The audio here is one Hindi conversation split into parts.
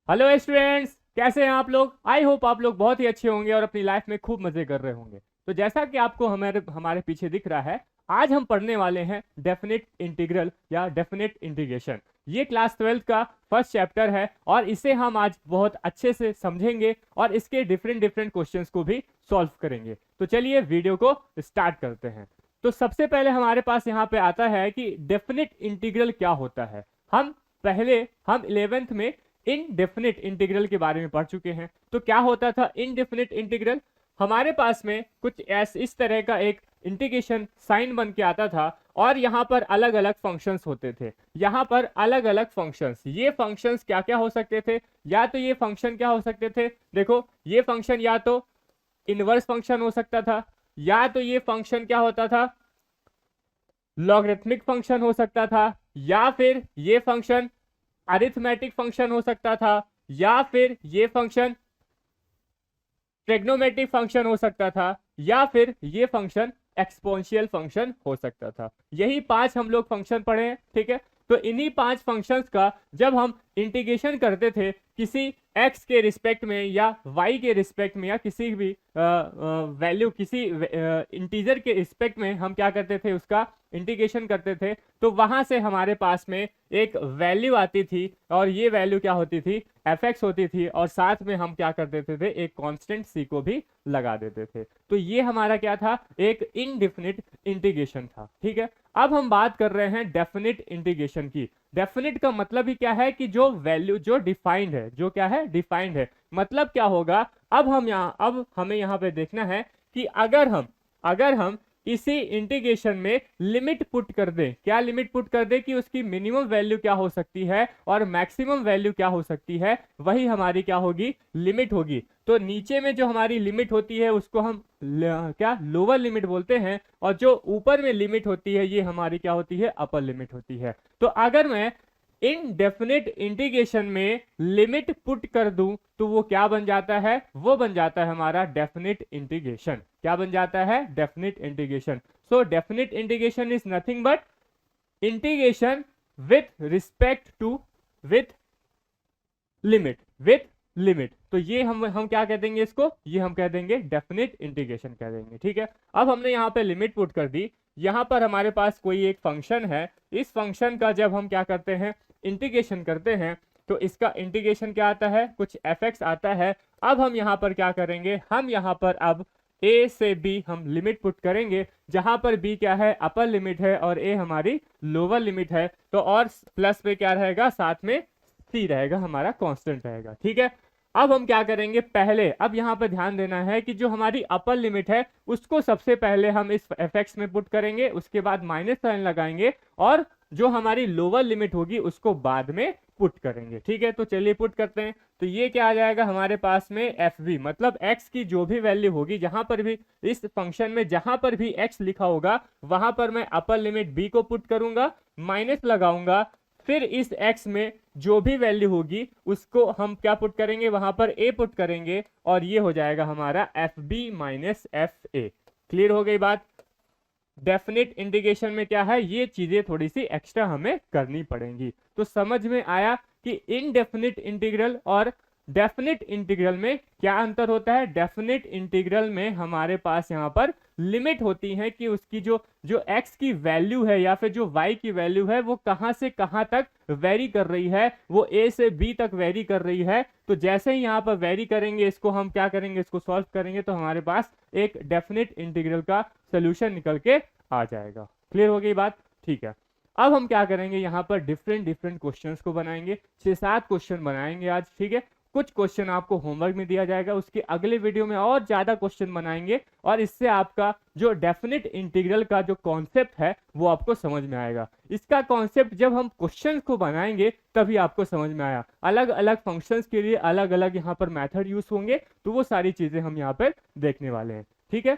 हेलो स्टूडेंट्स, कैसे हैं आप लोग। आई होप आप लोग बहुत ही अच्छे होंगे और अपनी लाइफ में खूब मजे कर रहे होंगे। तो जैसा कि आपको हमारे हमारे पीछे दिख रहा है, आज हम पढ़ने वाले हैं डेफिनेट इंटीग्रल या डेफिनेट इंटीग्रेशन। ये क्लास 12 का फर्स्ट चैप्टर है और इसे हम आज बहुत अच्छे से समझेंगे और इसके डिफरेंट डिफरेंट क्वेश्चंस को भी सॉल्व करेंगे। तो चलिए वीडियो को स्टार्ट करते हैं। तो सबसे पहले हमारे पास यहाँ पे आता है कि डेफिनेट इंटीग्रल क्या होता है। हम 11th में इनडेफिनेट इंटीग्रल के बारे में पढ़ चुके हैं। तो क्या होता था इनडेफिनेट इंटीग्रल? हमारे पास में कुछ इस तरह का एक इंटीग्रेशन साइन बन के आता था और यहाँ पर अलग अलग फंक्शंस होते थे। यहाँ पर अलग अलग फंक्शंस, ये फंक्शंस क्या क्या हो सकते थे? या तो ये फंक्शन क्या हो सकते थे, देखो ये फंक्शन या तो इनवर्स फंक्शन हो सकता था, या तो ये फंक्शन क्या होता था, लॉगरिथमिक फंक्शन हो सकता था, या फिर ये फंक्शन अरिथमेटिक फंक्शन हो सकता था, या फिर ये फंक्शन ट्रिग्नोमेट्रिक फंक्शन हो सकता था, या फिर ये फंक्शन एक्सपोनेंशियल फंक्शन हो सकता था। यही 5 हम लोग फंक्शन पढ़े हैं, ठीक है। तो इन्हीं 5 फंक्शंस का जब हम इंटीग्रेशन करते थे किसी x के रिस्पेक्ट में या y के रिस्पेक्ट में या किसी भी वैल्यू किसी इंटीजर के रिस्पेक्ट में हम क्या करते थे, उसका इंटीग्रेशन करते थे, तो वहां से हमारे पास में एक वैल्यू आती थी और ये वैल्यू क्या होती थी, fx होती थी, और साथ में हम क्या कर देते थे, एक कांस्टेंट c को भी लगा देते थे। तो ये हमारा क्या था, एक इनडेफिनिट इंटीग्रेशन था, ठीक है। अब हम बात कर रहे हैं डेफिनिट इंटीग्रेशन की। डेफिनिट का मतलब ही क्या है कि जो वैल्यू जो डिफाइंड है, जो क्या है, डिफाइंड है। मतलब क्या होगा, अब हमें यहाँ पे देखना है कि अगर हम इसी इंटीग्रेशन में लिमिट पुट कर दें, क्या लिमिट पुट कर दें कि उसकी मिनिमम वैल्यू क्या हो सकती है और मैक्सिमम वैल्यू क्या हो सकती है, वही हमारी क्या होगी, लिमिट होगी। तो नीचे में जो हमारी लिमिट होती है उसको हम क्या लोअर लिमिट बोलते हैं, और जो ऊपर में लिमिट होती है ये हमारी क्या होती है, अपर लिमिट होती है। तो अगर मैं इनडेफिनेट इंटीग्रेशन में लिमिट पुट कर दूं तो वो क्या बन जाता है, वो बन जाता है हमारा डेफिनेट इंटीग्रेशन। क्या बन जाता है, definite integration. So definite integration is nothing but integration with respect to with limit. तो ये हम क्या कह देंगे इसको, ये हम कह देंगे डेफिनेट इंटीग्रेशन कह देंगे, ठीक है। अब हमने यहाँ पे लिमिट पुट कर दी। यहाँ पर हमारे पास कोई एक फंक्शन है, इस फंक्शन का जब हम क्या करते हैं, इंटीग्रेशन करते हैं, तो इसका इंटीग्रेशन क्या आता है, कुछ fx आता है। अब हम यहाँ पर क्या करेंगे, हम यहाँ पर अब a से b हम लिमिट पुट करेंगे, जहां पर b क्या है, अपर लिमिट है, और a हमारी लोअर लिमिट है। तो और प्लस पे क्या रहेगा, साथ में c रहेगा, हमारा कांस्टेंट रहेगा, ठीक है। अब हम क्या करेंगे, पहले अब यहाँ पर ध्यान देना है कि जो हमारी अपर लिमिट है उसको सबसे पहले हम इस fx में पुट करेंगे, उसके बाद माइनस साइन लगाएंगे, और जो हमारी लोअर लिमिट होगी उसको बाद में पुट करेंगे, ठीक है। तो चलिए पुट करते हैं। तो ये क्या आ जाएगा हमारे पास में, एफ बी मतलब x की जो भी वैल्यू होगी, जहां पर भी इस फंक्शन में जहां पर भी x लिखा होगा वहां पर मैं अपर लिमिट b को पुट करूंगा, माइनस लगाऊंगा, फिर इस x में जो भी वैल्यू होगी उसको हम क्या पुट करेंगे, वहां पर a पुट करेंगे, और ये हो जाएगा हमारा F B minus F A. Clear हो गई बात। डेफिनेट इंटीग्रेशन में क्या है, ये चीजें थोड़ी सी एक्स्ट्रा हमें करनी पड़ेंगी। तो समझ में आया कि इनडेफिनिट इंटीग्रल और डेफिनेट इंटीग्रल में क्या अंतर होता है। डेफिनेट इंटीग्रल में हमारे पास यहाँ पर लिमिट होती है कि उसकी जो जो x की वैल्यू है या फिर जो y की वैल्यू है वो कहां से कहां तक वेरी कर रही है, वो a से b तक वेरी कर रही है। तो जैसे ही यहाँ पर वेरी करेंगे, इसको हम क्या करेंगे, इसको सॉल्व करेंगे, तो हमारे पास एक डेफिनेट इंटीग्रल का सोल्यूशन निकल के आ जाएगा। क्लियर हो गई बात, ठीक है। अब हम क्या करेंगे, यहाँ पर डिफरेंट डिफरेंट क्वेश्चंस को बनाएंगे, 6-7 क्वेश्चन बनाएंगे आज, ठीक है। कुछ क्वेश्चन आपको होमवर्क में दिया जाएगा, उसके अगले वीडियो में और ज्यादा क्वेश्चन बनाएंगे, और इससे आपका जो डेफिनेट इंटीग्रल का जो कॉन्सेप्ट है वो आपको समझ में आएगा। इसका कॉन्सेप्ट जब हम क्वेश्चन को बनाएंगे तभी आपको समझ में आया। अलग अलग फंक्शंस के लिए अलग अलग यहाँ पर मेथड यूज होंगे, तो वो सारी चीजें हम यहाँ पर देखने वाले हैं, ठीक है।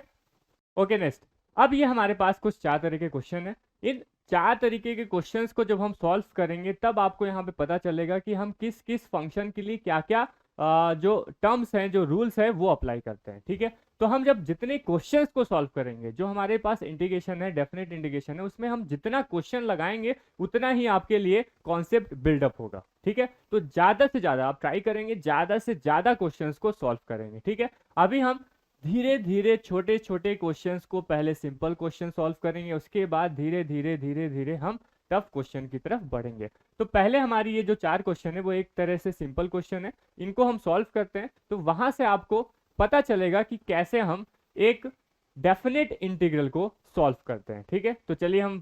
Okay next. अब ये हमारे पास कुछ 4 तरह के क्वेश्चन है। इन 4 तरीके के क्वेश्चंस को जब हम सॉल्व करेंगे तब आपको यहाँ पे पता चलेगा कि हम किस किस फंक्शन के लिए क्या क्या जो टर्म्स हैं, जो रूल्स हैं, वो अप्लाई करते हैं। ठीक है, तो हम जब जितने क्वेश्चंस को सॉल्व करेंगे, जो हमारे पास इंटीग्रेशन है, डेफिनेट इंटीग्रेशन है, उसमें हम जितना क्वेश्चन लगाएंगे उतना ही आपके लिए कॉन्सेप्ट बिल्डअप होगा। ठीक है, तो ज्यादा से ज्यादा आप ट्राई करेंगे, ज्यादा से ज्यादा क्वेश्चंस को सॉल्व करेंगे। ठीक है, अभी हम धीरे धीरे छोटे छोटे क्वेश्चंस को पहले सिंपल क्वेश्चन सॉल्व करेंगे, उसके बाद धीरे धीरे धीरे धीरे हम टफ क्वेश्चन की तरफ बढ़ेंगे। तो पहले हमारी ये जो 4 क्वेश्चन है वो एक तरह से सिंपल क्वेश्चन है, इनको हम सॉल्व करते हैं तो वहां से आपको पता चलेगा कि कैसे हम एक डेफिनेट इंटीग्रल को सॉल्व करते हैं। ठीक है, तो चलिए हम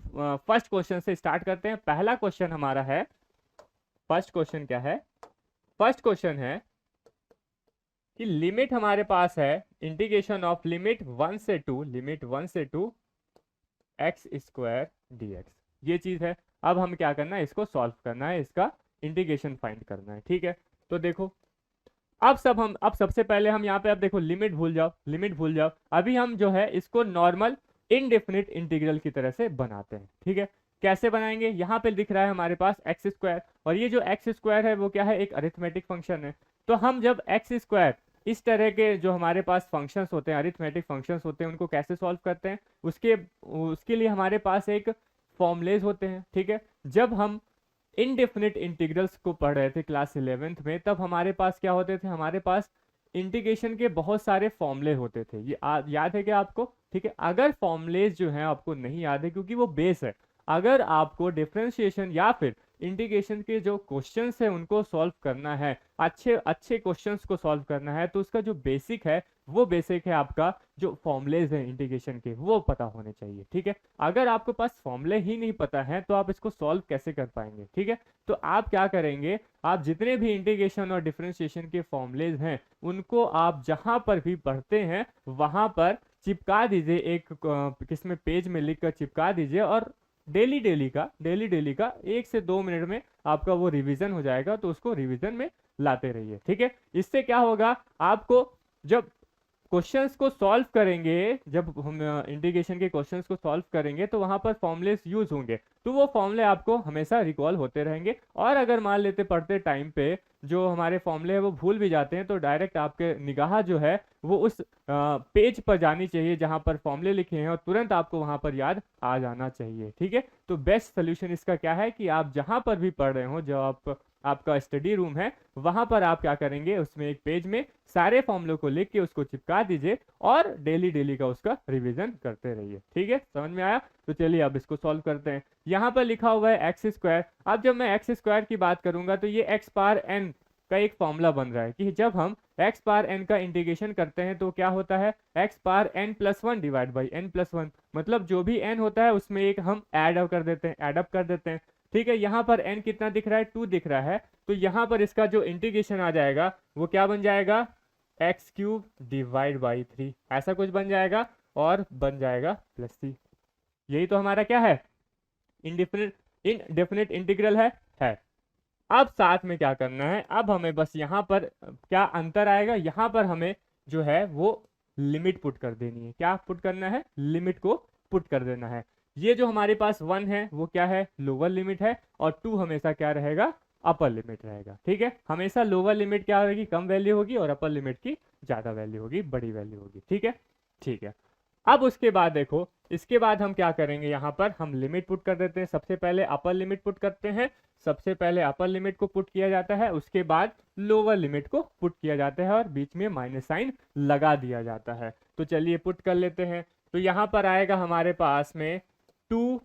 फर्स्ट क्वेश्चन से स्टार्ट करते हैं। पहला क्वेश्चन हमारा है, फर्स्ट क्वेश्चन क्या है? फर्स्ट क्वेश्चन है कि लिमिट हमारे पास है इंटीग्रेशन ऑफ लिमिट 1 से 2, लिमिट 1 से 2 एक्स स्क्वायर dx, ये चीज है। अब हम क्या करना है, इसको सॉल्व करना है, इसका इंटीग्रेशन फाइंड करना है। ठीक है, तो देखो अब सबसे पहले हम यहाँ पे, अब देखो लिमिट भूल जाओ, लिमिट भूल जाओ। अभी हम जो है इसको नॉर्मल इनडेफिनिट इंटीग्रल की तरह से बनाते हैं। ठीक है, कैसे बनाएंगे? यहाँ पे दिख रहा है हमारे पास एक्स स्क्वायर, और ये जो एक्स स्क्वायर है वो क्या है? एक अरिथमेटिक फंक्शन है। तो हम जब एक्स स्क्वायर, इस तरह के जो हमारे पास फंक्शंस होते हैं, अरिथमेटिक फंक्शंस होते हैं, उनको कैसे सॉल्व करते हैं, उसके लिए हमारे पास एक फॉर्मूलेज होते हैं। ठीक है, जब हम इनडेफिनिट इंटीग्रल्स को पढ़ रहे थे क्लास 11th में, तब हमारे पास क्या होते थे? हमारे पास इंटीग्रेशन के बहुत सारे फॉर्मूले होते थे। ये याद है क्या आपको? ठीक है, अगर फॉर्मूलेज जो हैं आपको नहीं याद है, क्योंकि वो बेस है, अगर आपको डिफरेंशिएशन या फिर इंटीग्रेशन के जो क्वेश्चंस है उनको सॉल्व करना है, अच्छे अच्छे क्वेश्चंस को सॉल्व करना है, तो उसका जो बेसिक है वो बेसिक है आपका जो फॉर्मूलेज है इंटीग्रेशन के, वो पता होने चाहिए। ठीक है, अगर आपके पास फॉर्मूले ही नहीं पता है तो आप इसको सॉल्व कैसे कर पाएंगे? ठीक है, तो आप क्या करेंगे, आप जितने भी इंटीग्रेशन और डिफरेंशिएशन के फॉर्मूलेज हैं उनको आप जहां पर भी पढ़ते हैं वहां पर चिपका दीजिए, एक किसमें पेज में लिख कर चिपका दीजिए, और डेली डेली का 1 से 2 मिनट में आपका वो रिवीजन हो जाएगा। तो उसको रिवीजन में लाते रहिए। ठीक है, इससे क्या होगा, आपको जब क्वेश्चंस को सॉल्व करेंगे, जब हम इंटीग्रेशन के क्वेश्चंस को सॉल्व करेंगे तो वहां पर फॉर्मूलेस यूज होंगे, तो वो फॉर्मूले आपको हमेशा रिकॉल होते रहेंगे। और अगर मान लेते पढ़ते टाइम पे जो हमारे फॉर्मूले हैं वो भूल भी जाते हैं, तो डायरेक्ट आपके निगाह जो है वो उस पेज पर जानी चाहिए जहां पर फॉर्मूले लिखे हैं, और तुरंत आपको वहां पर याद आ जाना चाहिए। ठीक है, तो बेस्ट सोल्यूशन इसका क्या है कि आप जहां पर भी पढ़ रहे हो, जो आपका स्टडी रूम है, वहां पर आप क्या करेंगे, उसमें एक पेज में सारे फॉर्मूलों को लिख के उसको चिपका दीजिए और डेली डेली का उसका रिवीजन करते रहिए। ठीक है, समझ में आया? तो चलिए अब इसको सॉल्व करते हैं। यहाँ पर लिखा हुआ है एक्स स्क्वायर। अब जब मैं एक्स स्क्वायर की बात करूंगा तो ये एक्स पावर एन का एक फॉर्मूला बन रहा है कि जब हम एक्स पावर एन का इंटीग्रेशन करते हैं तो क्या होता है, x power n plus 1 divide by n plus 1, मतलब जो भी एन होता है उसमें एक हम ऐड कर देते हैं, एडअप कर देते हैं। ठीक है, यहाँ पर n कितना दिख रहा है? 2 दिख रहा है। तो यहाँ पर इसका जो इंटीग्रेशन आ जाएगा वो क्या बन जाएगा? एक्स क्यूब डिवाइड बाई 3, ऐसा कुछ बन जाएगा, और बन जाएगा प्लस सी। यही तो हमारा क्या है? इनडेफिनिट इंटीग्रल है। अब साथ में क्या करना है, अब हमें बस यहाँ पर क्या अंतर आएगा, यहाँ पर हमें जो है वो लिमिट पुट कर देनी है। क्या पुट करना है? लिमिट को पुट कर देना है। ये जो हमारे पास 1 है वो क्या है? लोअर लिमिट है, और 2 हमेशा क्या रहेगा? अपर लिमिट रहेगा। ठीक है, हमेशा लोअर लिमिट क्या होगी? कम वैल्यू होगी, और अपर लिमिट की ज्यादा वैल्यू होगी, बड़ी वैल्यू होगी। ठीक है, ठीक है। अब उसके बाद देखो, इसके बाद हम क्या करेंगे, यहाँ पर हम लिमिट पुट कर देते हैं। सबसे पहले अपर लिमिट पुट करते हैं, सबसे पहले अपर लिमिट को पुट किया जाता है, उसके बाद लोअर लिमिट को पुट किया जाता है, और बीच में माइनस साइन लगा दिया जाता है। तो चलिए पुट कर लेते हैं। तो यहाँ पर आएगा हमारे पास में 2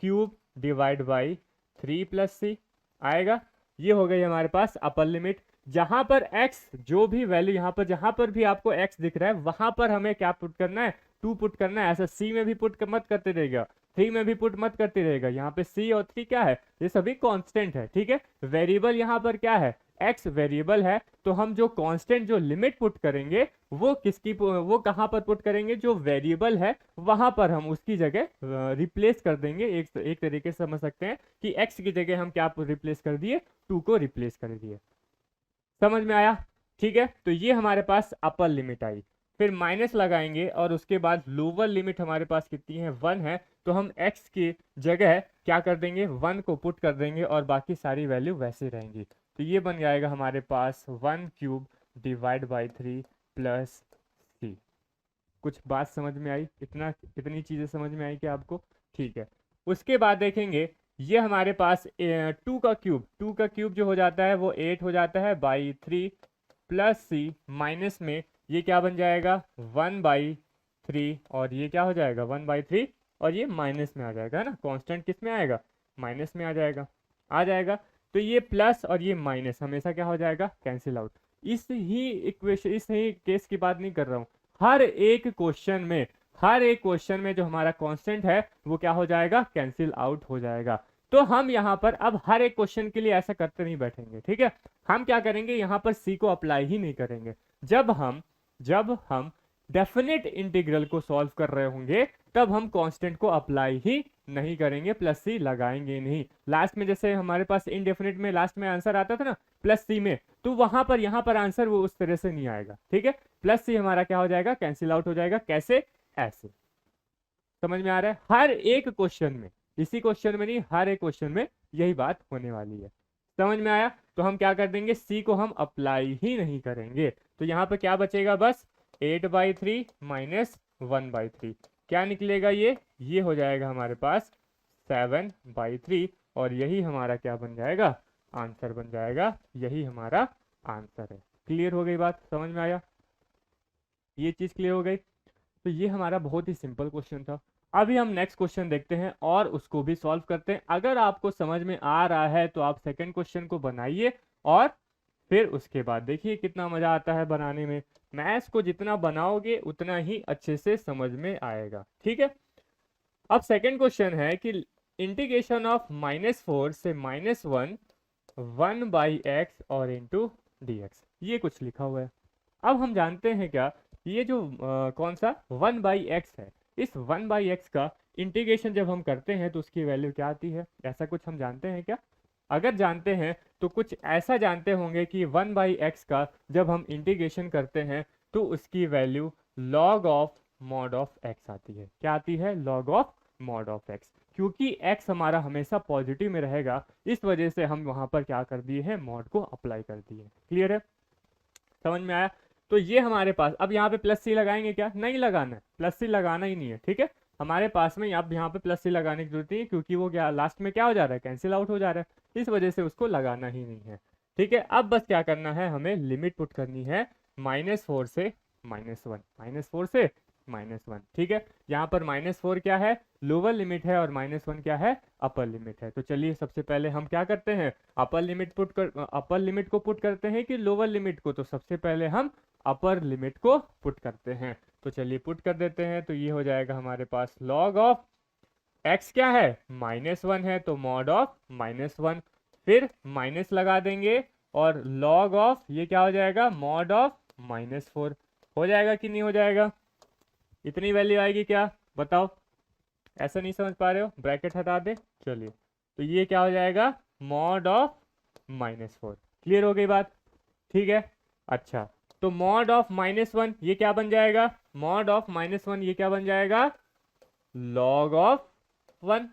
क्यूब डिवाइड बाई 3 प्लस सी आएगा। ये हो गई हमारे पास अपर लिमिट। जहां पर x, जो भी वैल्यू यहाँ पर जहां पर भी आपको x दिख रहा है वहां पर हमें क्या पुट करना है? 2 पुट करना है। ऐसा c में भी पुट मत करते रहेगा, 3 में भी पुट मत करते रहेगा। यहाँ पे c और 3 क्या है? ये सभी कांस्टेंट है। ठीक है, वेरिएबल यहाँ पर क्या है? x वेरिएबल है। तो हम जो कांस्टेंट जो लिमिट पुट करेंगे वो वो कहाँ पर पुट करेंगे? जो वेरिएबल है वहां पर हम उसकी जगह रिप्लेस कर देंगे। एक तरीके से समझ सकते हैं कि x की जगह हम क्या रिप्लेस कर दिए? 2 को रिप्लेस कर दिए। समझ में आया? ठीक है, तो ये हमारे पास अपर लिमिट आई। फिर माइनस लगाएंगे, और उसके बाद लोअर लिमिट हमारे पास कितनी है? 1 है। तो हम x की जगह क्या कर देंगे? 1 को पुट कर देंगे, और बाकी सारी वैल्यू वैसे रहेंगी। तो ये बन जाएगा हमारे पास 1³ डिवाइड बाई 3 प्लस सी। कुछ बात समझ में आई? इतनी चीज़ें समझ में आई क्या आपको? ठीक है। उसके बाद देखेंगे ये हमारे पास 2 का क्यूब जो हो जाता है वो 8 हो जाता है बाई 3 प्लस सी माइनस में ये क्या बन जाएगा 1/3 और ये क्या हो जाएगा 1/3 और ये माइनस में आ जाएगा, है ना। कांस्टेंट किस में आएगा? माइनस में आ जाएगा। तो ये प्लस और ये माइनस हमेशा क्या हो जाएगा? Cancel out. इस ही केस की बात नहीं कर रहा हूँ, हर एक क्वेश्चन में जो हमारा कांस्टेंट है वो क्या हो जाएगा? कैंसिल आउट हो जाएगा। तो हम यहाँ पर अब हर एक क्वेश्चन के लिए ऐसा करते नहीं बैठेंगे, ठीक है। हम क्या करेंगे, यहाँ पर सी को अप्लाई ही नहीं करेंगे। जब हम डेफिनेट इंटीग्रल को सॉल्व कर रहे होंगे तब हम कांस्टेंट को अप्लाई ही नहीं करेंगे, प्लस सी लगाएंगे नहीं। लास्ट में जैसे हमारे पास इनडेफिनेट में लास्ट में आंसर आता था ना प्लस सी में, तो वहां पर यहाँ पर आंसर वो उस तरह से नहीं आएगा, ठीक है। प्लस सी हमारा क्या हो जाएगा? कैंसिल आउट हो जाएगा। कैसे? ऐसे। समझ में आ रहा है? हर एक क्वेश्चन में, इसी क्वेश्चन में नहीं, हर एक क्वेश्चन में यही बात होने वाली है। समझ में आया? तो हम क्या कर देंगे, सी को हम अप्लाई ही नहीं करेंगे। तो यहाँ पे क्या बचेगा? बस 8/3 माइनस 1/3 क्या निकलेगा? ये हो जाएगा हमारे पास 7/3 और यही हमारा क्या बन जाएगा? आंसर बन जाएगा। यही हमारा आंसर है। क्लियर हो गई बात? समझ में आया? ये चीज क्लियर हो गई। तो ये हमारा बहुत ही सिंपल क्वेश्चन था। अभी हम नेक्स्ट क्वेश्चन देखते हैं और उसको भी सॉल्व करते हैं। अगर आपको समझ में आ रहा है तो आप सेकंड क्वेश्चन को बनाइए और फिर उसके बाद देखिए कितना मजा आता है बनाने में। मैथ्स को जितना बनाओगे उतना ही अच्छे से समझ में आएगा, ठीक है। अब सेकंड क्वेश्चन है कि इंटीग्रेशन ऑफ -4 से -1 1/x और इंटू dx, ये कुछ लिखा हुआ है। अब हम जानते हैं क्या, ये जो कौन सा 1/x है, इस 1/x का इंटीग्रेशन जब हम करते हैं तो उसकी वैल्यू क्या आती है? ऐसा कुछ हम जानते हैं क्या? अगर जानते हैं तो कुछ ऐसा जानते होंगे कि 1/x का जब हम इंटीग्रेशन करते हैं तो उसकी value log of mod of x आती है। क्या आती है? log of mod of x। क्योंकि x हमारा हमेशा पॉजिटिव में रहेगा, इस वजह से हम वहां पर क्या कर दिए हैं? मॉड को अप्लाई कर दिए। क्लियर है? समझ में आया? तो ये हमारे पास, अब यहाँ पे प्लस सी लगाएंगे क्या? नहीं लगाना है, प्लस सी लगाना ही नहीं है, ठीक है। हमारे पास में अब यहाँ पे प्लस सी लगाने की जरूरत नहीं है क्योंकि वो क्या लास्ट में क्या हो जा रहा है? कैंसिल आउट हो जा रहा है, इस वजह से उसको लगाना ही नहीं है, ठीक है। अब बस क्या करना है, हमें लिमिट पुट करनी है -4 से -1, -4 से -1, ठीक है। यहाँ पर -4 क्या है? लोअर लिमिट है और -1 क्या है? अपर लिमिट है। तो चलिए सबसे पहले हम क्या करते हैं, अपर लिमिट को पुट करते हैं कि लोअर लिमिट को? तो सबसे पहले हम अपर लिमिट को पुट करते हैं। तो चलिए पुट कर देते हैं। तो ये हो जाएगा हमारे पास log ऑफ x क्या है? -1 है तो मॉड ऑफ -1, फिर माइनस लगा देंगे और log ऑफ ये क्या हो जाएगा? मॉड ऑफ -4 हो जाएगा कि नहीं हो जाएगा? इतनी वैल्यू आएगी क्या? बताओ। ऐसा नहीं समझ पा रहे हो? ब्रैकेट हटा दे। चलिए तो ये क्या हो जाएगा? Mod of -4। क्लियर हो गई बात? ठीक है। अच्छा, तो मॉड ऑफ -1 ये क्या बन जाएगा? मॉड ऑफ -1 ये क्या बन जाएगा? log of 1।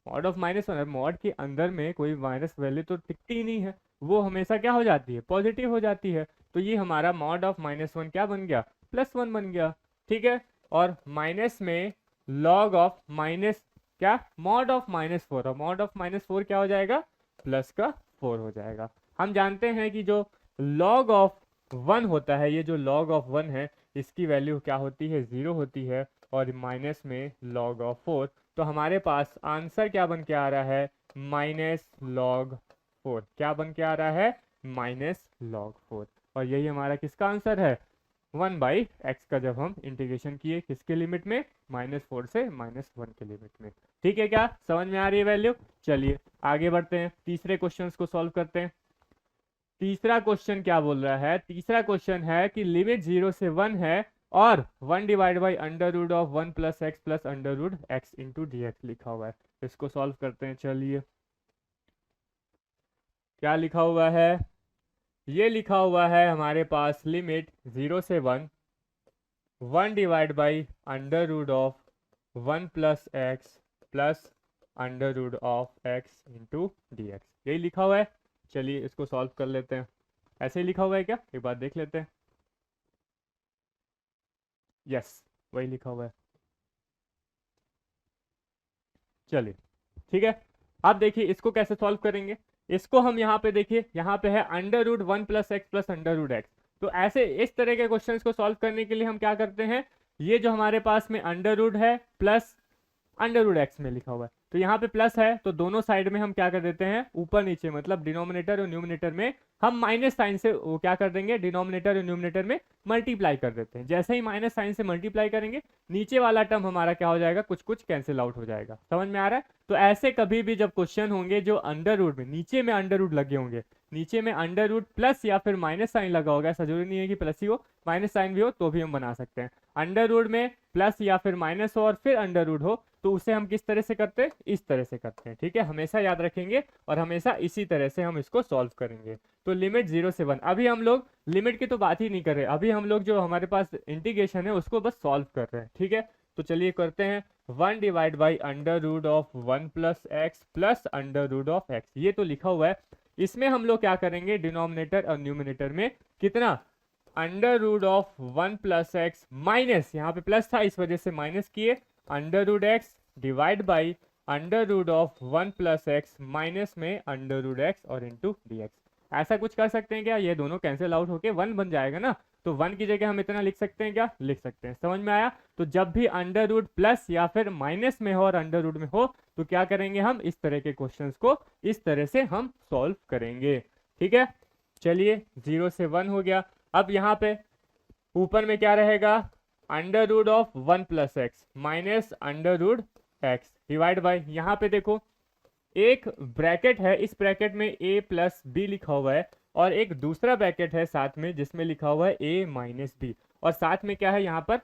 Mod of -1, mod के अंदर में कोई माइनस वैल्यू तो टिकती ही नहीं है, वो हमेशा क्या हो जाती है? पॉजिटिव हो जाती है। तो ये हमारा मॉड ऑफ -1 क्या बन गया? +1 बन गया, ठीक है। और माइनस में log ऑफ माइनस क्या? मॉड ऑफ -4, और मॉड ऑफ -4 क्या हो जाएगा? +4 हो जाएगा। हम जानते हैं कि जो log ऑफ 1 होता है, ये जो log ऑफ 1 है इसकी वैल्यू क्या होती है? 0 होती है। और माइनस में log ऑफ 4, तो हमारे पास आंसर क्या बन के आ रहा है? -log4। क्या बन के आ रहा है? -log4। और यही हमारा किसका आंसर है? 1/x का, जब हम इंटीग्रेशन किए किसके लिमिट में? -4 से -1 के लिमिट में। ठीक है, क्या समझ में आ रही है वैल्यू? चलिए आगे बढ़ते हैं, तीसरे क्वेश्चन को सॉल्व करते हैं। तीसरा क्वेश्चन क्या बोल रहा है? तीसरा क्वेश्चन है कि लिमिट 0 से 1 है और 1 divide by √1 + x + √x into dx लिखा हुआ है। इसको सॉल्व करते हैं। चलिए क्या लिखा हुआ है? ये लिखा हुआ है हमारे पास लिमिट 0 से 1 divide by √1 + x + √x into dx, यही लिखा हुआ है। चलिए इसको सॉल्व कर लेते हैं। ऐसे ही लिखा हुआ है क्या, एक बार देख लेते हैं। यस, वही लिखा हुआ है। चलिए ठीक है। अब देखिए इसको कैसे सॉल्व करेंगे। इसको हम यहाँ पे देखिए, यहाँ पे है under root 1 + x plus under root x. तो ऐसे इस तरह के क्वेश्चंस को सॉल्व करने के लिए हम क्या करते हैं, ये जो हमारे पास में अंडर रूट है प्लस अंडर रूट एक्स में लिखा हुआ है, तो यहाँ पे प्लस है तो दोनों साइड में हम क्या कर देते हैं, ऊपर नीचे मतलब डिनोमिनेटर और न्यूमिनेटर में हम माइनस साइन से वो क्या कर देंगे, डिनोमिनेटर और न्यूमिनेटर में मल्टीप्लाई कर देते हैं। जैसे ही माइनस साइन से मल्टीप्लाई करेंगे नीचे वाला टर्म हमारा क्या हो जाएगा, कुछ कुछ कैंसिल आउट हो जाएगा। समझ में आ रहा है। तो ऐसे कभी भी जब क्वेश्चन होंगे जो अंडर रूट में नीचे में अंडर रूट लगे होंगे, नीचे में अंडर रूट प्लस या फिर माइनस साइन लगा होगा, ऐसा जरूरी नहीं है कि प्लस ही हो, माइनस साइन भी हो तो भी हम बना सकते हैं। अंडर रूट में प्लस या फिर माइनस हो और फिर अंडर रूट हो तो उसे हम किस तरह से करते हैं, इस तरह से करते हैं। ठीक है, हमेशा याद रखेंगे और हमेशा इसी तरह से हम इसको सॉल्व करेंगे। तो लिमिट 0 से 1, अभी हम लोग लिमिट की तो बात ही नहीं कर रहे, अभी हम लोग जो हमारे पास इंटीग्रेशन है उसको बस सॉल्व कर रहे हैं। ठीक है, तो चलिए करते हैं। 1 divide by under root of 1 + x plus under root of x, ये तो लिखा हुआ है। इसमें हम लोग क्या करेंगे, डिनोमिनेटर और न्यूमिनेटर में कितना, under root of 1 + x minus, यहाँ पे प्लस था इस वजह से माइनस किए, under root x divide by under root of 1 + x minus में अंडर रूट एक्स और इंटू डी एक्स। ऐसा कुछ कर सकते हैं क्या, ये दोनों कैंसिल आउट होके 1 बन जाएगा ना, तो 1 की जगह हम इतना लिख सकते हैं क्या, लिख सकते हैं। समझ में आया। तो जब भी अंडर रूट प्लस या फिर माइनस में हो और अंडर रूट में हो तो क्या करेंगे, हम इस तरह के क्वेश्चंस को इस तरह से हम सॉल्व करेंगे। ठीक है, चलिए 0 से 1 हो गया। अब यहाँ पे ऊपर में क्या रहेगा, under root of 1 + x minus under root x divide by, यहाँ पे देखो एक ब्रैकेट है, इस ब्रैकेट में a + b लिखा हुआ है और एक दूसरा ब्रैकेट है साथ में जिसमें लिखा हुआ है a - b, और साथ में क्या है, यहाँ पर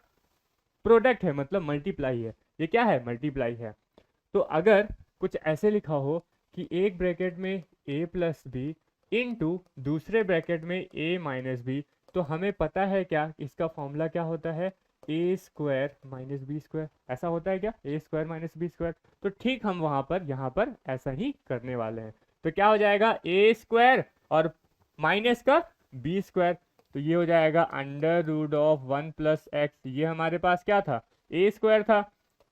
प्रोडक्ट है मतलब मल्टीप्लाई है। ये क्या है, मल्टीप्लाई है। तो अगर कुछ ऐसे लिखा हो कि एक ब्रैकेट में a + b इंटू दूसरे ब्रैकेट में a - b, तो हमें पता है क्या इसका फॉर्मूला क्या होता है, a² - b², ऐसा होता है क्या, a² - b²। तो ठीक हम वहां पर यहाँ पर ऐसा ही करने वाले हैं। तो क्या हो जाएगा, a² और माइनस का b², तो ये हो जाएगा अंडर रूट ऑफ 1 + x, ये हमारे पास क्या था, a² था,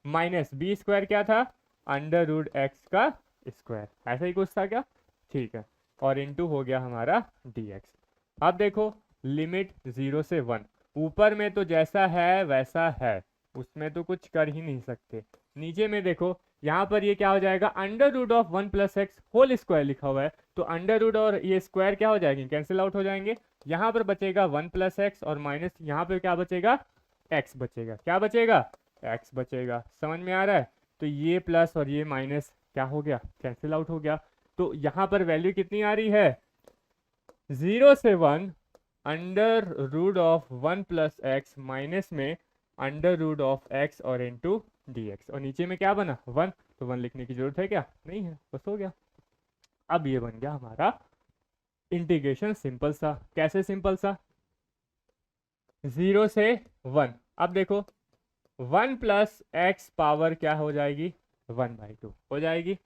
माइनस b² क्या था, अंडर रूट एक्स का स्क्वायर। ऐसा ही कुछ था क्या, ठीक है, और इंटू हो गया हमारा dx। अब देखो लिमिट 0 से 1, ऊपर में तो जैसा है वैसा है, उसमें तो कुछ कर ही नहीं सकते। नीचे में देखो यहाँ पर ये क्या हो जाएगा, under root of 1 + x whole square लिखा हुआ है, तो अंडर रूट और ये स्क्वायर क्या हो जाएंगे, कैंसिल आउट हो जाएंगे। यहाँ पर बचेगा 1 + x और माइनस यहाँ पे क्या बचेगा, x बचेगा, क्या बचेगा, x बचेगा। समझ में आ रहा है। तो ये प्लस और ये माइनस क्या हो गया, कैंसिल आउट हो गया। तो यहाँ पर वैल्यू कितनी आ रही है, 0 से 1 under root of 1 + x minus में अंडर रूट ऑफ x और इंटू dx, और नीचे में क्या बना 1, तो 1 लिखने की जरूरत है क्या, नहीं है, बस हो गया। अब ये बन गया हमारा इंटीग्रेशन सिंपल सा। कैसे सिंपल सा, 0 से 1। अब देखो 1 + x पावर क्या हो जाएगी, 1/2 हो जाएगी,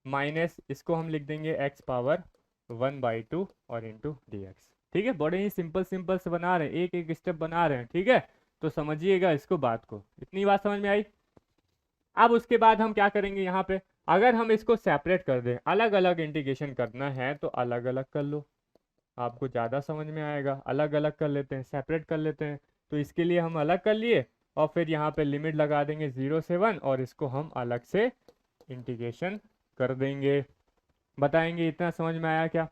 माइनस इसको हम लिख देंगे x पावर 1/2 और इंटू dx। ठीक है, बड़े ही सिंपल सिंपल से बना रहे हैं, एक एक स्टेप बना रहे हैं। ठीक है, तो समझिएगा इसको, बात को, इतनी बात समझ में आई। अब उसके बाद हम क्या करेंगे, यहाँ पे अगर हम इसको सेपरेट कर दें, अलग अलग इंटीग्रेशन करना है तो अलग अलग कर लो, आपको ज़्यादा समझ में आएगा। अलग अलग कर लेते हैं, सेपरेट कर लेते हैं। तो इसके लिए हम अलग कर लिए और फिर यहाँ पे लिमिट लगा देंगे 0 से 1 और इसको हम अलग से इंटीग्रेशन कर देंगे। बताएंगे इतना समझ में आया क्या।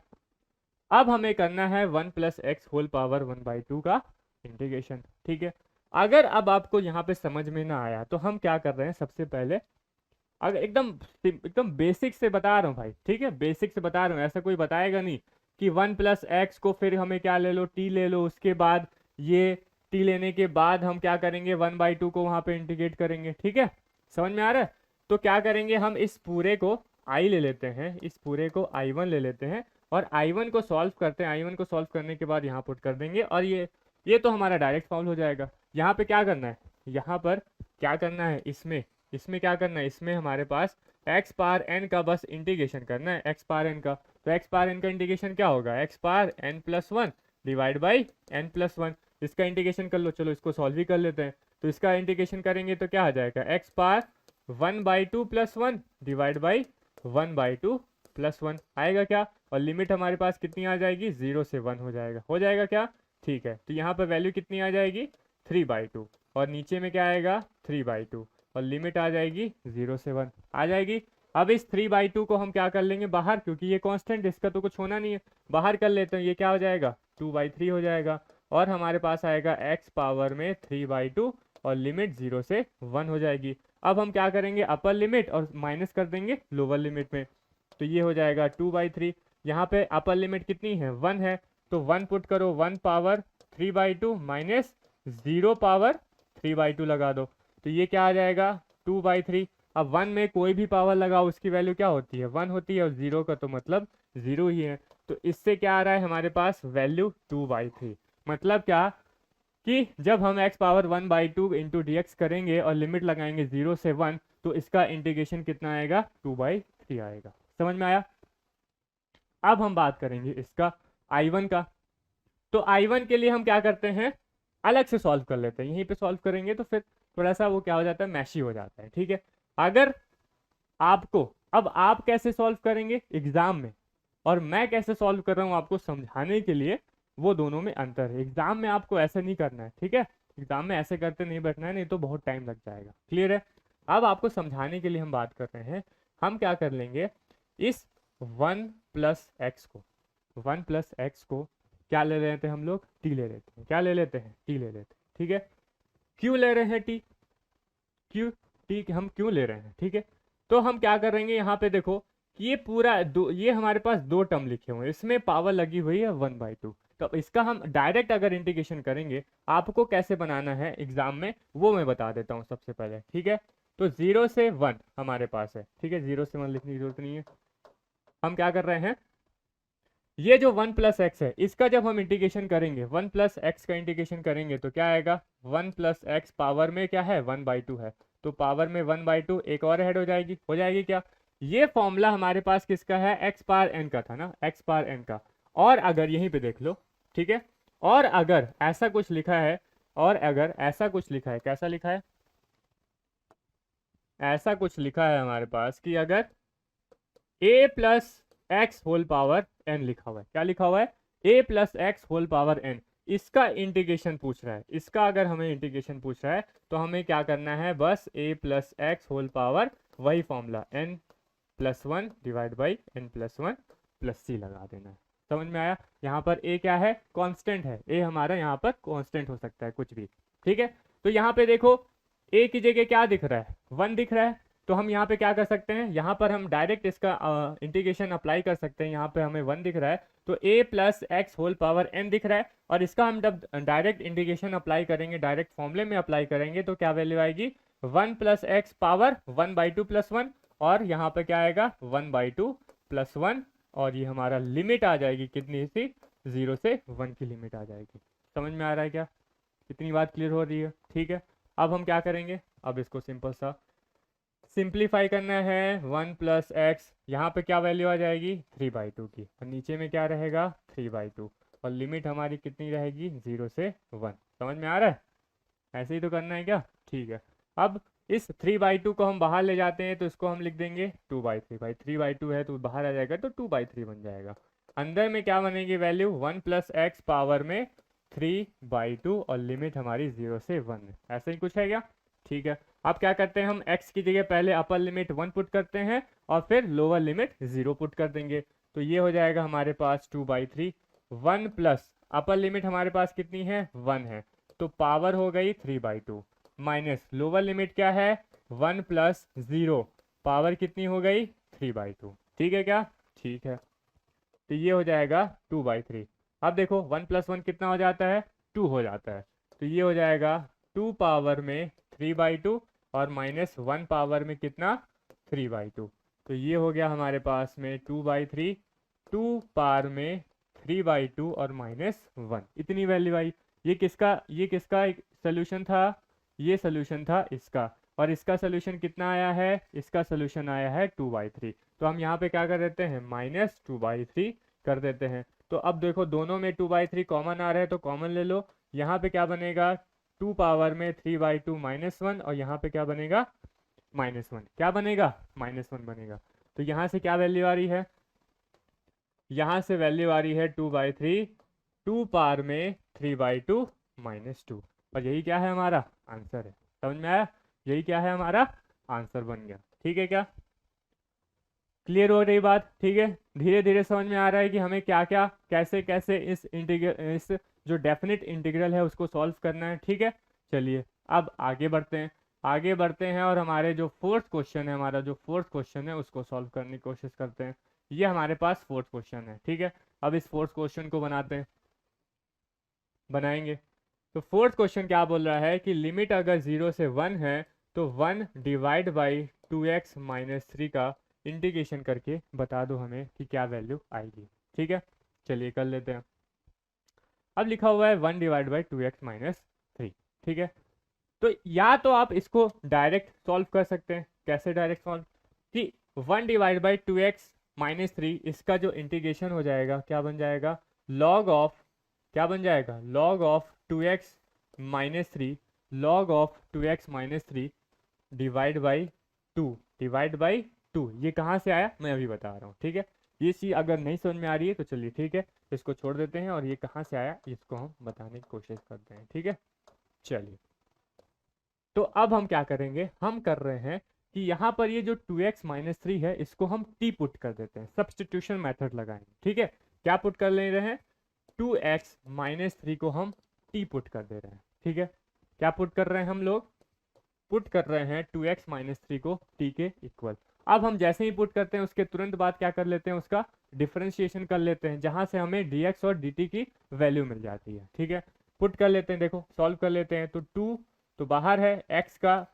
अब हमें करना है 1 + x होल पावर 1/2 का इंटीग्रेशन। ठीक है, अगर अब आपको यहाँ पे समझ में ना आया तो हम क्या कर रहे हैं, सबसे पहले अगर एकदम बेसिक से बता रहा हूँ भाई, ठीक है, बेसिक से बता रहा हूँ, ऐसा कोई बताएगा नहीं कि 1 + x को फिर हमें क्या ले लो, t ले लो, उसके बाद ये t लेने के बाद हम क्या करेंगे, 1/2 को वहां पे इंटीग्रेट करेंगे। ठीक है, समझ में आ रहा है। तो क्या करेंगे, हम इस पूरे को i ले लेते हैं, इस पूरे को i1 ले लेते हैं और i1 को सॉल्व करते हैं। i1 को सॉल्व करने के बाद यहाँ पुट कर देंगे और ये तो हमारा डायरेक्ट सॉल्व हो जाएगा। यहाँ पे क्या करना है, यहाँ पर क्या करना है, इसमें क्या करना है, इसमें हमारे पास एक्स पावर एन का बस इंटीग्रेशन करना है, एक्स पावर एन का। तो एक्स पावर एन का इंटीग्रेशन क्या होगा, x power n plus one divide by n plus one. इसका इंटीग्रेशन कर लो, चलो इसको सॉल्व ही कर लेते हैं। तो इसका इंटीग्रेशन करेंगे तो क्या आ जाएगा, x power 1/2 plus one divide by 1/2 plus one आएगा क्या, और लिमिट हमारे पास कितनी आ जाएगी, 0 से 1 हो जाएगा क्या, ठीक है। तो यहाँ पर वैल्यू कितनी आ जाएगी, 3/2, और नीचे में क्या आएगा 3/2, और लिमिट आ जाएगी 0 से 1 आ जाएगी। अब इस 3/2 को हम क्या कर लेंगे बाहर, क्योंकि ये कांस्टेंट, इसका तो कुछ होना नहीं है, बाहर कर लेते हैं। ये क्या हो जाएगा, 2/3 हो जाएगा, और हमारे पास आएगा x पावर में 3/2 और लिमिट 0 से 1 हो जाएगी। अब हम क्या करेंगे, अपर लिमिट और माइनस कर देंगे लोअर लिमिट में, तो ये हो जाएगा 2/3। यहाँ पे अपर लिमिट कितनी है, 1 है, तो 1 पुट करो, 1 पावर 3/2 माइनस 0 पावर 3/2 लगा दो, तो ये क्या आ जाएगा 2/3। अब 1 में कोई भी पावर लगाओ उसकी वैल्यू क्या होती है, 1 होती है, और 0 का तो मतलब 0 ही है। तो इससे क्या आ रहा है हमारे पास वैल्यू 2/3। मतलब क्या कि जब हम x पावर 1/2 इंटू डी करेंगे और लिमिट लगाएंगे 0 से 1, तो इसका इंटीग्रेशन कितना आएगा, 2/3 आएगा। समझ में आया। अब हम बात करेंगे इसका I1 का। तो I1 के लिए हम क्या करते हैं, अलग से सॉल्व कर लेते हैं, यहीं पे सॉल्व करेंगे तो फिर थोड़ा सा वो क्या हो जाता है, मैशी हो जाता है, ठीक है। अगर आपको, अब आप कैसे सॉल्व करेंगे एग्जाम में, और मैं कैसे सॉल्व कर रहा हूँ आपको समझाने के लिए, वो दोनों में अंतर है। एग्जाम में आपको ऐसे नहीं करना है, ठीक है, एग्जाम में ऐसे करते नहीं बैठना है, नहीं तो बहुत टाइम लग जाएगा। क्लियर है। अब आपको समझाने के लिए हम बात कर रहे हैं, हम क्या कर लेंगे, इस 1 प्लस एक्स को, 1 प्लस एक्स को क्या ले लेते हैं हम लोग, टी ले लेते हैं, क्या ले लेते हैं, टी ले लेते हैं, ठीक है। क्यों ले रहे हैं टी, क्यों टी हम क्यों ले रहे हैं, ठीक है। तो हम क्या करेंगे, यहाँ पे देखो कि ये पूरा दो, ये हमारे पास दो टर्म लिखे हुए हैं, इसमें पावर लगी हुई है 1/2। तो इसका हम डायरेक्ट अगर इंटीग्रेशन करेंगे, आपको कैसे बनाना है एग्जाम में वो मैं बता देता हूँ सबसे पहले, ठीक है। तो 0 से 1 हमारे पास है, ठीक है, 0 से 1 लिखने की जरूरत नहीं है। हम क्या कर रहे हैं, ये जो 1 प्लस एक्स है इसका जब हम इंटीग्रेशन करेंगे, 1 प्लस एक्स का इंटीग्रेशन करेंगे तो क्या आएगा, 1 प्लस एक्स पावर में क्या है 1/2 है, तो पावर में 1/2 एक और ऐड हो जाएगी क्या। ये फॉर्मूला हमारे पास किसका है, एक्स पावर एन का था ना, एक्स पावर एन का। और अगर यहीं पे देख लो, ठीक है, और अगर ऐसा कुछ लिखा है, और अगर ऐसा कुछ लिखा है, कैसा लिखा है, ऐसा कुछ लिखा है हमारे पास कि अगर a plus x whole power n लिखा हुआ है, क्या लिखा हुआ है, a plus x whole power n, इसका इंटीग्रेशन पूछ रहा है, इसका अगर हमें इंटीग्रेशन पूछ रहा है तो हमें क्या करना है, बस a plus x whole power, वही formula n plus 1 divide by n plus 1 plus c लगा देना है। समझ में आया। यहाँ पर a क्या है, कांस्टेंट है, a हमारा यहाँ पर कांस्टेंट हो सकता है कुछ भी, ठीक है। तो यहाँ पे देखो a की जगह क्या दिख रहा है, 1 दिख रहा है, तो हम यहाँ पे क्या कर सकते हैं, यहाँ पर हम डायरेक्ट इसका इंटीग्रेशन अप्लाई कर सकते हैं। यहाँ पे हमें 1 दिख रहा है, तो a plus x whole power n दिख रहा है, और इसका हम जब डायरेक्ट इंटीग्रेशन अप्लाई करेंगे, डायरेक्ट फॉर्मूले में अप्लाई करेंगे, तो क्या वैल्यू आएगी, 1 प्लस एक्स पावर 1/2 प्लस 1, और यहाँ पे क्या आएगा 1/2 प्लस 1, और ये हमारा लिमिट आ जाएगी कितनी सी, 0 से 1 की लिमिट आ जाएगी। समझ में आ रहा है क्या, कितनी बात क्लियर हो रही है, ठीक है। अब हम क्या करेंगे, अब इसको सिंपल सा सिंप्लीफाई करना है, 1 प्लस एक्स, यहाँ पे क्या वैल्यू आ जाएगी 3/2 की, और नीचे में क्या रहेगा 3/2, और लिमिट हमारी कितनी रहेगी 0 से 1। समझ में आ रहा है, ऐसे ही तो करना है क्या, ठीक है। अब इस 3/2 को हम बाहर ले जाते हैं, तो इसको हम लिख देंगे 2/3, भाई 3/2 है तो बाहर आ जाएगा तो 2/3 बन जाएगा। अंदर में क्या बनेगी वैल्यू, 1 प्लस एक्स पावर में 3/2, और लिमिट हमारी 0 से 1 है, ऐसे ही कुछ है क्या, ठीक है। अब क्या करते हैं, हम x की जगह पहले अपर लिमिट 1 पुट करते हैं और फिर लोअर लिमिट 0 पुट कर देंगे, तो ये हो जाएगा हमारे पास 2/3। 1 प्लस अपर लिमिट हमारे पास कितनी है 1 है, तो पावर हो गई 3/2, माइनस लोअर लिमिट क्या है 1 प्लस 0, पावर कितनी हो गई 3/2, ठीक है क्या, ठीक है। तो ये हो जाएगा 2/3। अब देखो 1 प्लस 1 कितना हो जाता है 2 हो जाता है, तो ये हो जाएगा 2 पावर में 3/2 और माइनस 1 पावर में कितना 3/2, तो ये हो गया हमारे पास में 2/3, 2 पावर में 3/2 और माइनस 1, इतनी वैल्यू आई। ये किसका एक सोल्यूशन था, ये सोल्यूशन था इसका। और इसका सोल्यूशन कितना आया है, इसका सोल्यूशन आया है 2/3। तो हम यहाँ पे क्या कर देते हैं, -2/3 कर देते हैं। तो अब देखो दोनों में 2/3 कॉमन आ रहा है तो कॉमन ले लो। यहाँ पे क्या बनेगा, 2 पावर में 3/2 -1, और यहाँ पे क्या बनेगा, -1। क्या बनेगा, -1 बनेगा। तो यहाँ से क्या वैल्यू आ रही है, यहाँ से वैल्यू आ रही है 2/3, 2 पावर में 3/2 -2, और यही क्या है हमारा आंसर है। समझ में आया, यही क्या है हमारा आंसर बन गया। ठीक है, क्या क्लियर हो रही बात, ठीक है। धीरे धीरे समझ में आ रहा है कि हमें क्या क्या कैसे कैसे इस जो डेफिनेट इंटीग्रल है उसको सॉल्व करना है। ठीक है, चलिए अब आगे बढ़ते हैं, आगे बढ़ते हैं और हमारे जो फोर्थ क्वेश्चन है, हमारा जो फोर्थ क्वेश्चन है उसको सॉल्व करने की कोशिश करते हैं। ये हमारे पास फोर्थ क्वेश्चन है, ठीक है। अब इस फोर्थ क्वेश्चन को बनाते हैं, बनाएंगे। तो फोर्थ क्वेश्चन क्या बोल रहा है कि लिमिट अगर 0 से 1 है तो 1 डिवाइड बाई 2x - 3 का इंटीग्रेशन करके बता दो हमें कि क्या वैल्यू आएगी। ठीक है, चलिए कर लेते हैं। अब लिखा हुआ है 1 डिवाइड बाई 2x - 3। ठीक है, तो या तो आप इसको डायरेक्ट सॉल्व कर सकते हैं। कैसे डायरेक्ट सॉल्व, कि 1 डिवाइड बाई 2x - 3 इसका जो इंटीग्रेशन हो जाएगा क्या बन जाएगा, लॉग ऑफ, क्या बन जाएगा, log of 2x - 3, log of 2x - 3 divide by 2, divide by 2। ये कहाँ से आया मैं अभी बता रहा हूँ। ठीक है, ये चीज़ अगर नहीं समझ में आ रही है तो चलिए ठीक है, इसको छोड़ देते हैं और ये कहाँ से आया इसको हम बताने की कोशिश करते हैं। ठीक है, चलिए तो अब हम क्या करेंगे, हम कर रहे हैं कि यहाँ पर ये जो 2x - 3 है इसको हम t पुट कर देते हैं, सब्स्टिट्यूशन मेथड लगाएंगे। ठीक है, क्या पुट कर ले रहे हैं, 2x - 3 को हम t पुट कर दे रहे हैं। ठीक है, क्या पुट कर रहे हैं हम लोग, पुट कर रहे हैं 2x - 3 को t के इक्वल। अब हम जैसे ही पुट करते हैं उसके तुरंत बाद क्या कर लेते हैं, उसका डिफरेंशिएशन कर लेते हैं, जहां से हमें dx और dt की वैल्यू मिल जाती है। ठीक है, पुट कर लेते हैं, देखो सॉल्व कर लेते हैं। तो 2 तो बाहर है, x का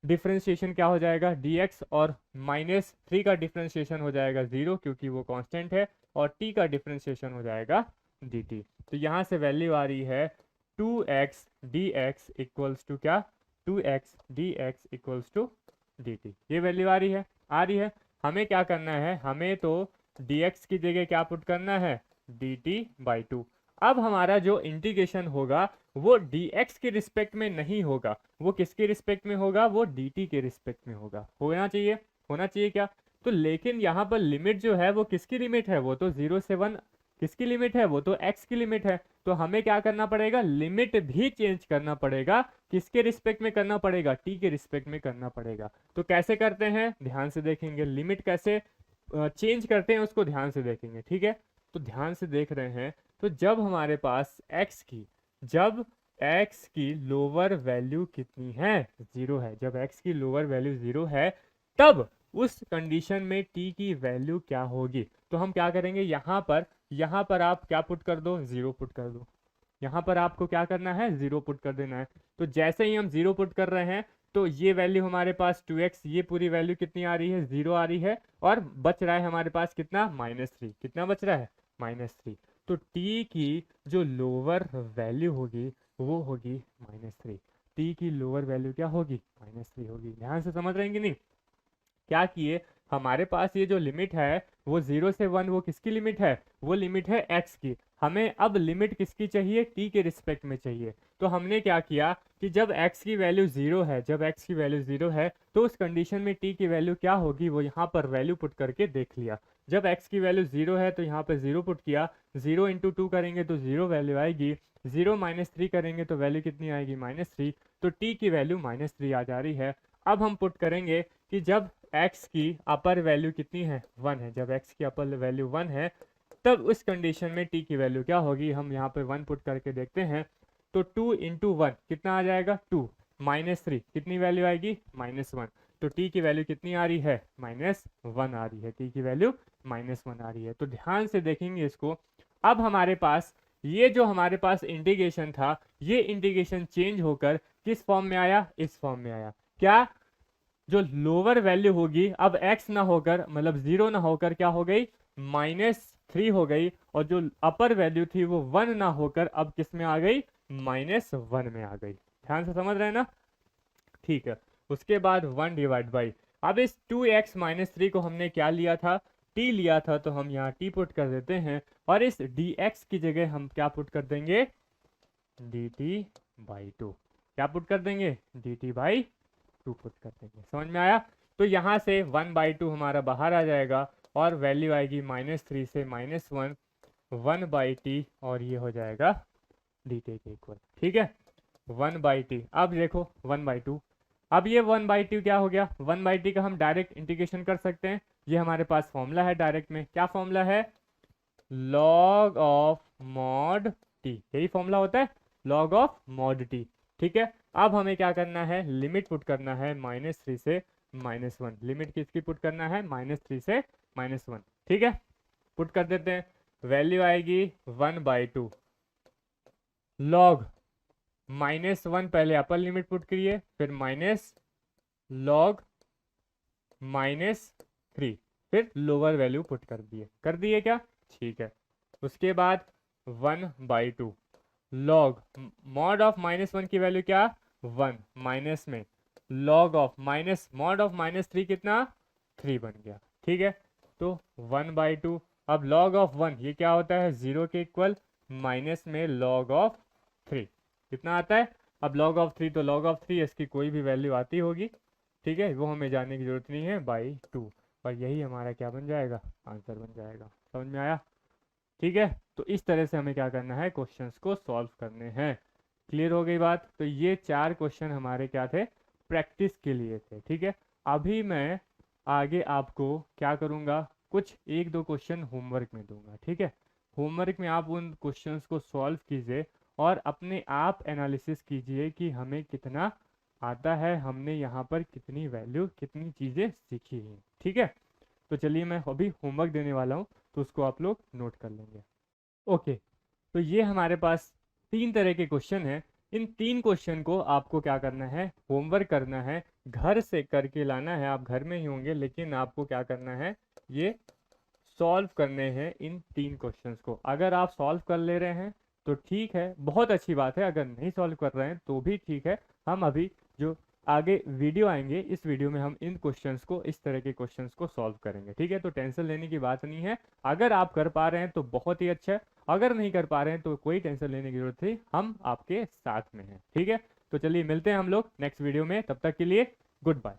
डिफरेंशिएशन क्या हो जाएगा, dx, और -3 का डिफरेंशिएशन हो जाएगा 0 क्योंकि वो कांस्टेंट है, और t का डिफरेंशिएशन हो जाएगा dt। तो यहाँ से वैल्यू आ रही है 2x dx इक्वल्स टू क्या, 2x dx equals to dt। ये वैल्यू आ रही है, आ रही है। हमें क्या करना है, हमें तो dx की जगह क्या पुट करना है, dt/2। अब हमारा जो इंटीग्रेशन होगा वो dx के रिस्पेक्ट में नहीं होगा, वो किसके रिस्पेक्ट में होगा, वो dt के रिस्पेक्ट में होगा। होना चाहिए, होना चाहिए क्या। तो लेकिन यहाँ पर लिमिट जो है वो किसकी लिमिट है, वो तो 0 से 1 किसकी लिमिट है, वो तो x की लिमिट है। तो हमें क्या करना पड़ेगा, लिमिट भी चेंज करना पड़ेगा। किसके रिस्पेक्ट में करना पड़ेगा, t के रिस्पेक्ट में करना पड़ेगा। तो कैसे करते हैं, ध्यान से देखेंगे, लिमिट कैसे चेंज करते हैं उसको ध्यान से देखेंगे। ठीक है, तो ध्यान से देख रहे हैं। तो जब हमारे पास जब x की लोअर वैल्यू कितनी है, 0 है, जब x की लोअर वैल्यू 0 है तब उस कंडीशन में t की वैल्यू क्या होगी। तो हम क्या करेंगे, यहाँ पर आप क्या पुट कर दो, 0 पुट कर दो। यहाँ पर आपको क्या करना है, 0 पुट कर देना है। तो जैसे ही हम 0 पुट कर रहे हैं तो ये वैल्यू हमारे पास 2x, ये पूरी वैल्यू कितनी आ रही है, 0 आ रही है, और बच रहा है हमारे पास कितना, -3। कितना बच रहा है, -3। तो t की जो लोअर वैल्यू होगी वो होगी -3। t की लोअर वैल्यू क्या होगी, -3 होगी। ध्यान से समझ रहे हैं कि नहीं, क्या किए, हमारे पास ये जो लिमिट है वो 0 से 1, वो किसकी लिमिट है, वो लिमिट है x की। हमें अब लिमिट किसकी चाहिए, t के रिस्पेक्ट में चाहिए। तो हमने क्या किया कि जब x की वैल्यू 0 है, जब x की वैल्यू 0 है तो उस कंडीशन में t की वैल्यू क्या होगी वो यहाँ पर वैल्यू पुट करके देख लिया। जब x की वैल्यू 0 है तो यहाँ पर 0 पुट किया, 0 इंटू 2 करेंगे तो 0 वैल्यू आएगी, 0 - 3 करेंगे तो वैल्यू कितनी आएगी, -3। तो t की वैल्यू -3 आ जा रही है। अब हम पुट करेंगे कि जब x की अपर वैल्यू कितनी है, 1 है, जब x की अपर वैल्यू 1 है तब उस कंडीशन में t की वैल्यू क्या होगी, हम यहाँ पे 1 पुट करके देखते हैं। तो 2 इंटू 1 कितना आ जाएगा, 2, -3 कितनी वैल्यू आएगी, -1। तो t की वैल्यू कितनी आ रही है, -1 आ रही है, t की वैल्यू -1 आ रही है। तो ध्यान से देखेंगे इसको। अब हमारे पास ये जो हमारे पास इंटीग्रेशन था, ये इंटीग्रेशन चेंज होकर किस फॉर्म में आया, इस फॉर्म में आया। क्या, जो लोअर वैल्यू होगी अब x ना होकर, मतलब 0 ना होकर क्या हो गई, -3 हो गई, और जो अपर वैल्यू थी वो 1 ना होकर अब किस में आ गई, -1 में आ गई। ध्यान से समझ रहे हैं ना। ठीक है। उसके बाद 1 डिवाइड बाई, अब इस 2x माइनस 3 को हमने क्या लिया था, t लिया था, तो हम यहाँ t पुट कर देते हैं और इस dx की जगह हम क्या पुट कर देंगे, dt बाई 2। क्या पुट कर देंगे, dt बाई 2 पुट कर देंगे। समझ में आया? तो यहाँ से 1/2 हमारा बाहर आ जाएगा और वैल्यू आएगी -3 से -1, 1/t, और ये हो जाएगा dt के इक्वल। ठीक है, 1/t। अब देखो 1/2, अब ये 1/2 क्या हो गया, 1/t का हम डायरेक्ट इंटीग्रेशन कर सकते हैं। ये हमारे पास फॉर्मूला है डायरेक्ट में, क्या फॉर्मूला है, log ऑफ मॉड t, यही फॉर्मूला होता है, log ऑफ मॉड t। ठीक है, अब हमें क्या करना है, लिमिट पुट करना है -3 से -1, लिमिट किसकी पुट करना है, -3 से -1। ठीक है, पुट कर देते हैं, वैल्यू आएगी 1/2 log -1, पहले अपर लिमिट पुट करिए, फिर माइनस log -3, फिर लोअर वैल्यू पुट कर दिए क्या, ठीक है। उसके बाद 1/2 log मॉड ऑफ -1 की वैल्यू क्या, 1, माइनस में log of minus mod of -3 कितना, 3 बन गया। ठीक है, तो 1/2, अब log ऑफ 1 ये क्या होता है, 0 के इक्वल, माइनस में log ऑफ 3 कितना आता है, अब log ऑफ 3 तो log ऑफ 3 इसकी कोई भी वैल्यू आती होगी, ठीक है, वो हमें जानने की जरूरत नहीं है, बाई 2, और यही हमारा क्या बन जाएगा, आंसर बन जाएगा। समझ में आया? ठीक है, तो इस तरह से हमें क्या करना है, क्वेश्चंस को सॉल्व करने हैं। क्लियर हो गई बात? तो ये 4 क्वेश्चन हमारे क्या थे, प्रैक्टिस के लिए थे। ठीक है, अभी मैं आगे आपको क्या करूँगा, कुछ 1-2 क्वेश्चन होमवर्क में दूंगा। ठीक है, होमवर्क में आप उन क्वेश्चंस को सॉल्व कीजिए और अपने आप एनालिसिस कीजिए कि हमें कितना आता है, हमने यहाँ पर कितनी वैल्यू, कितनी चीज़ें सीखी हैं। ठीक है, तो चलिए मैं अभी होमवर्क देने वाला हूँ, तो उसको आप लोग नोट कर लेंगे। ओके, तो ये हमारे पास 3 तरह के क्वेश्चन हैं। इन 3 क्वेश्चन को आपको क्या करना है, होमवर्क करना है, घर से करके लाना है। आप घर में ही होंगे, लेकिन आपको क्या करना है, ये सॉल्व करने हैं इन 3 क्वेश्चंस को। अगर आप सॉल्व कर ले रहे हैं तो ठीक है, बहुत अच्छी बात है। अगर नहीं सॉल्व कर रहे हैं तो भी ठीक है। हम अभी जो आगे वीडियो आएंगे, इस वीडियो में हम इन क्वेश्चंस को, इस तरह के क्वेश्चंस को सॉल्व करेंगे। ठीक है, तो टेंशन लेने की बात नहीं है। अगर आप कर पा रहे हैं तो बहुत ही अच्छा है, अगर नहीं कर पा रहे हैं तो कोई टेंशन लेने की जरूरत नहीं, हम आपके साथ में हैं। ठीक है, तो चलिए मिलते हैं हम लोग नेक्स्ट वीडियो में, तब तक के लिए गुड बाय।